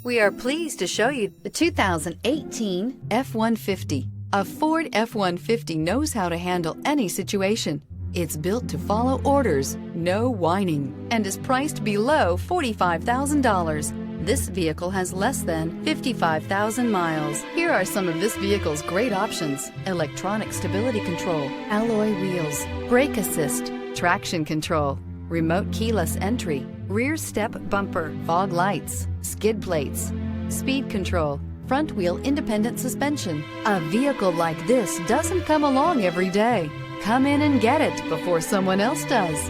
We are pleased to show you the 2018 F-150. A Ford F-150 knows how to handle any situation. It's built to follow orders, no whining, and is priced below $45,000. This vehicle has less than 55,000 miles. Here are some of this vehicle's great options: electronic stability control, alloy wheels, brake assist, traction control, remote keyless entry, rear step bumper, fog lights, skid plates, speed control, front wheel independent suspension. A vehicle like this doesn't come along every day. Come in and get it before someone else does.